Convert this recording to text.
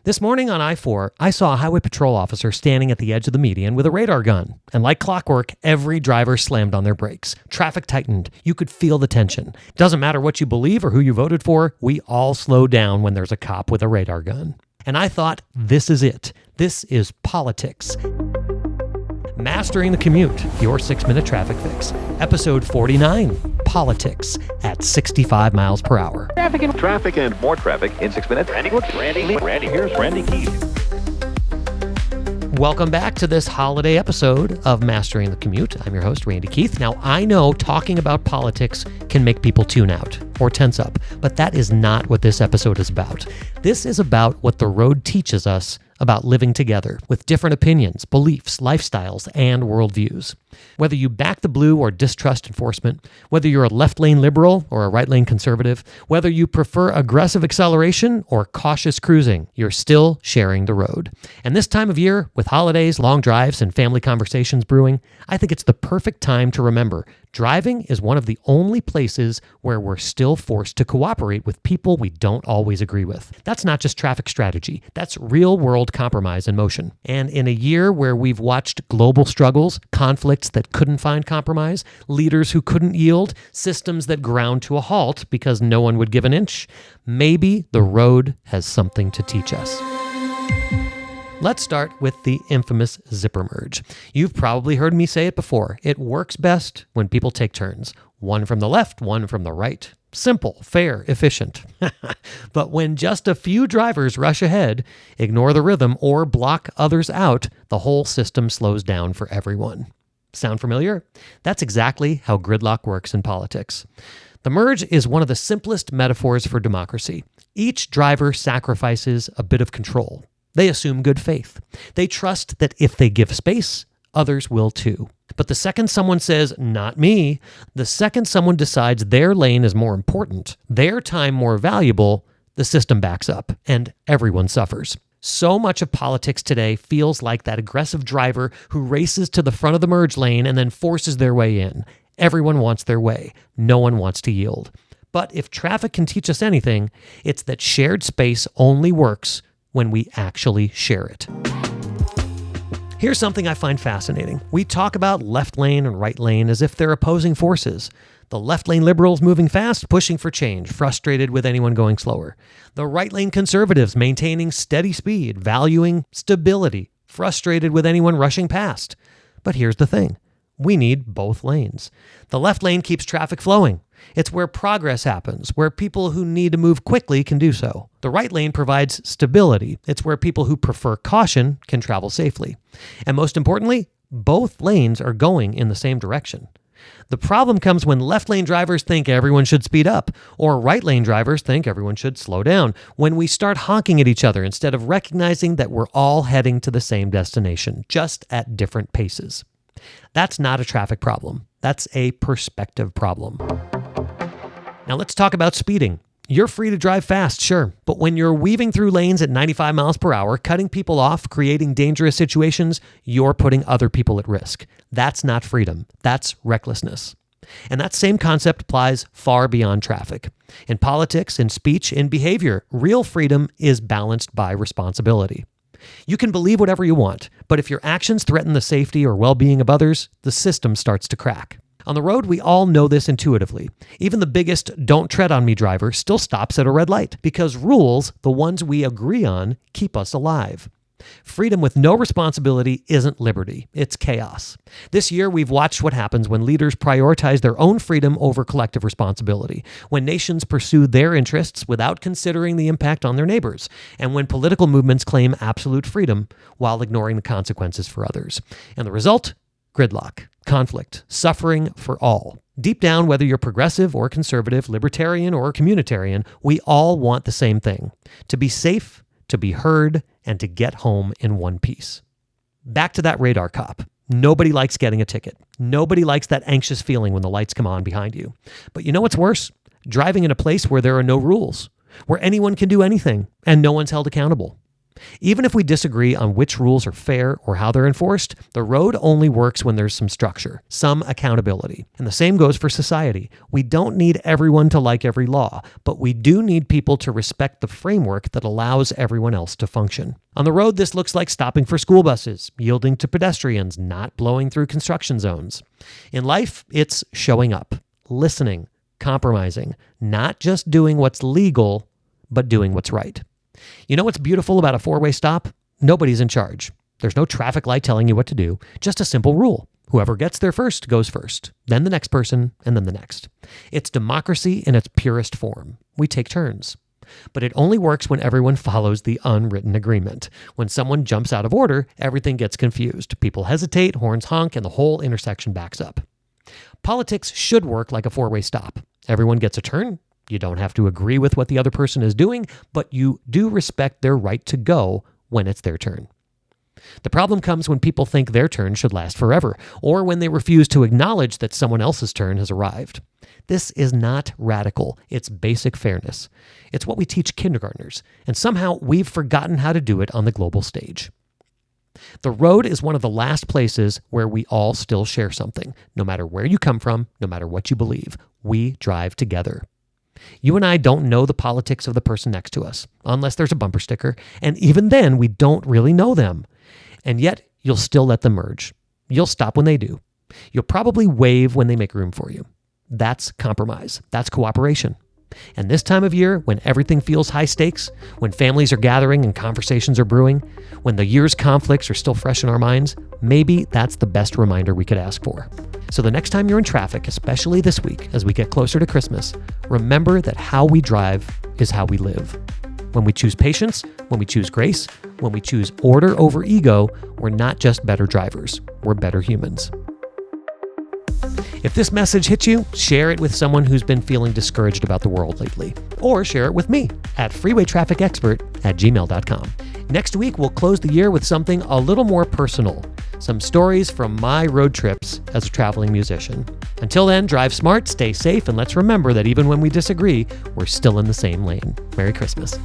This morning on I-4, I saw a highway patrol officer standing at the edge of the median with a radar gun. And like clockwork, every driver slammed on their brakes. Traffic tightened. You could feel the tension. Doesn't matter what you believe or who you voted for, we all slow down when there's a cop with a radar gun. And I thought, this is it. This is politics. Mastering the Commute, your 6-minute traffic fix. Episode 49, Politics at 65 miles per hour. Traffic and more traffic in 6 minutes. Here's Randy Keith. Welcome back to this holiday episode of Mastering the Commute. I'm your host, Randy Keith. Now, I know talking about politics can make people tune out or tense up, but that is not what this episode is about. This is about what the road teaches us about living together with different opinions, beliefs, lifestyles, and worldviews. Whether you back the blue or distrust enforcement, whether you're a left-lane liberal or a right-lane conservative, whether you prefer aggressive acceleration or cautious cruising, you're still sharing the road. And this time of year, with holidays, long drives, and family conversations brewing, I think it's the perfect time to remember driving is one of the only places where we're still forced to cooperate with people we don't always agree with. That's not just traffic strategy. That's real-world compromise in motion. And in a year where we've watched global struggles, conflicts that couldn't find compromise, leaders who couldn't yield, systems that ground to a halt because no one would give an inch, maybe the road has something to teach us. Let's start with the infamous zipper merge. You've probably heard me say it before. It works best when people take turns. One from the left, one from the right. Simple, fair, efficient. But when just a few drivers rush ahead, ignore the rhythm, or block others out, the whole system slows down for everyone. Sound familiar? That's exactly how gridlock works in politics. The merge is one of the simplest metaphors for democracy. Each driver sacrifices a bit of control. They assume good faith. They trust that if they give space, others will too. But the second someone says, not me, the second someone decides their lane is more important, their time more valuable, the system backs up and everyone suffers. So much of politics today feels like that aggressive driver who races to the front of the merge lane and then forces their way in. Everyone wants their way. No one wants to yield. But if traffic can teach us anything, it's that shared space only works when we actually share it. Here's something I find fascinating. We talk about left lane and right lane as if they're opposing forces. The left lane liberals moving fast, pushing for change, frustrated with anyone going slower. The right lane conservatives maintaining steady speed, valuing stability, frustrated with anyone rushing past. But here's the thing. We need both lanes. The left lane keeps traffic flowing. It's where progress happens, where people who need to move quickly can do so. The right lane provides stability. It's where people who prefer caution can travel safely. And most importantly, both lanes are going in the same direction. The problem comes when left lane drivers think everyone should speed up, or right lane drivers think everyone should slow down, when we start honking at each other instead of recognizing that we're all heading to the same destination, just at different paces. That's not a traffic problem. That's a perspective problem. Now let's talk about speeding. You're free to drive fast, sure, but when you're weaving through lanes at 95 miles per hour, cutting people off, creating dangerous situations, you're putting other people at risk. That's not freedom. That's recklessness. And that same concept applies far beyond traffic. In politics, in speech, in behavior, real freedom is balanced by responsibility. You can believe whatever you want, but if your actions threaten the safety or well-being of others, the system starts to crack. On the road, we all know this intuitively. Even the biggest "don't tread on me" driver still stops at a red light because rules, the ones we agree on, keep us alive. Freedom with no responsibility isn't liberty. It's chaos. This year, we've watched what happens when leaders prioritize their own freedom over collective responsibility, when nations pursue their interests without considering the impact on their neighbors, and when political movements claim absolute freedom while ignoring the consequences for others. And the result? Gridlock, conflict, suffering for all. Deep down, whether you're progressive or conservative, libertarian or communitarian, we all want the same thing: to be safe, to be heard, and to get home in one piece. Back to that radar cop. Nobody likes getting a ticket. Nobody likes that anxious feeling when the lights come on behind you. But you know what's worse? Driving in a place where there are no rules, where anyone can do anything and no one's held accountable. Even if we disagree on which rules are fair or how they're enforced, the road only works when there's some structure, some accountability. And the same goes for society. We don't need everyone to like every law, but we do need people to respect the framework that allows everyone else to function. On the road, this looks like stopping for school buses, yielding to pedestrians, not blowing through construction zones. In life, it's showing up, listening, compromising, not just doing what's legal, but doing what's right. You know what's beautiful about a four-way stop? Nobody's in charge. There's no traffic light telling you what to do, just a simple rule. Whoever gets there first goes first, then the next person, and then the next. It's democracy in its purest form. We take turns. But it only works when everyone follows the unwritten agreement. When someone jumps out of order, everything gets confused. People hesitate, horns honk, and the whole intersection backs up. Politics should work like a four-way stop. Everyone gets a turn. You don't have to agree with what the other person is doing, but you do respect their right to go when it's their turn. The problem comes when people think their turn should last forever, or when they refuse to acknowledge that someone else's turn has arrived. This is not radical. It's basic fairness. It's what we teach kindergartners, and somehow we've forgotten how to do it on the global stage. The road is one of the last places where we all still share something. No matter where you come from, no matter what you believe, we drive together. You and I don't know the politics of the person next to us, unless there's a bumper sticker, and even then, we don't really know them. And yet, you'll still let them merge. You'll stop when they do. You'll probably wave when they make room for you. That's compromise. That's cooperation. And this time of year, when everything feels high stakes, when families are gathering and conversations are brewing, when the year's conflicts are still fresh in our minds, maybe that's the best reminder we could ask for. So the next time you're in traffic, especially this week as we get closer to Christmas, remember that how we drive is how we live. When we choose patience, when we choose grace, when we choose order over ego, we're not just better drivers, we're better humans. If this message hits you, share it with someone who's been feeling discouraged about the world lately. Or share it with me at freewaytrafficexpert@gmail.com. Next week, we'll close the year with something a little more personal. Some stories from my road trips as a traveling musician. Until then, drive smart, stay safe, and let's remember that even when we disagree, we're still in the same lane. Merry Christmas.